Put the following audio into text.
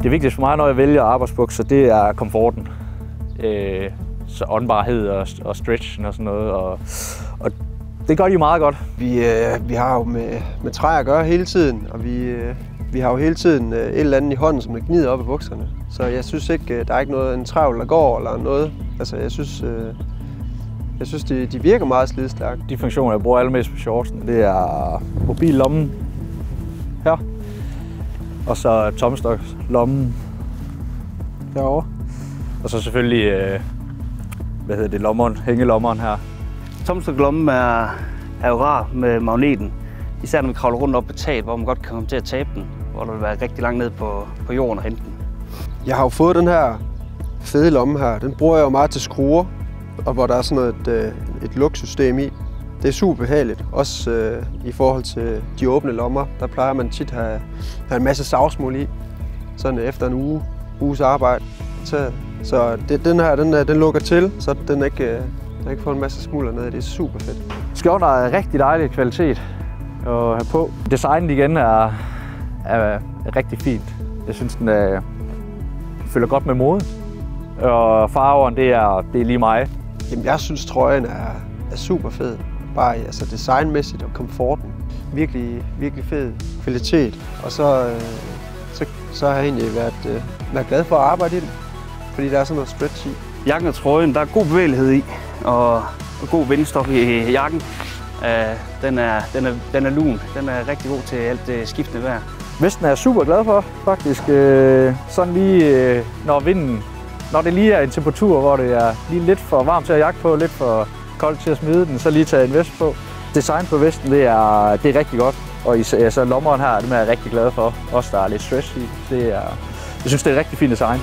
Det vigtigste for mig, når jeg vælger arbejdsbukser, det er komforten. Så åndbarhed og stretchen og sådan noget. Og det gør de jo meget godt. Vi har jo med træ at gøre hele tiden, og vi har jo hele tiden et eller andet i hånden, som der gnider op i bukserne. Så jeg synes ikke, der er ikke noget, en travl, der går eller noget. Altså jeg synes de virker meget slidstærke. De funktioner, jeg bruger allermest på shortsen, det er mobillommen her. Og så tomstokslommen herovre. Og så selvfølgelig, lommeren, hængelommeren her. Tomstoklommen er jo rar med magneten. Især når vi kravler rundt op på taget, hvor man godt kan komme til at tabe den. Hvor der vil være rigtig langt ned på jorden og hente den. Jeg har jo fået den her fede lomme her. Den bruger jeg jo meget til skruer, og hvor der er sådan et luksystem i. Det er super behageligt. Også i forhold til de åbne lommer, der plejer man tit at have en masse savsmuld i. Sådan efter en uges arbejde. Så den her, den lukker til, så den ikke får en masse smulder ned. Det er super fedt. Skjorten er rigtig dejlig kvalitet at have på. Designet igen er rigtig fint. Jeg synes, den følger godt med mode. Og farveren, det er lige mig. Jamen, jeg synes, trøjen er super fed. Bare altså designmæssigt og komforten. Virkelig, virkelig fed kvalitet. Og så har jeg egentlig været glad for at arbejde i den, fordi der er sådan noget stretch i. Jakken og trøjen, der er god bevægelighed i, og god vindstof i jakken. Den er lun. Den er rigtig god til alt det skiftende vejr. Vesten er jeg super glad for, faktisk. Sådan lige, når det lige er en temperatur, hvor det er lige lidt for varmt til at jakke på, lidt for koldt til at smide den, så lige tage en vest på. Design på vesten, det er rigtig godt. Og så lommeren her, dem er jeg rigtig glad for. Også der er lidt stretch i. Jeg synes, det er et rigtig fint design.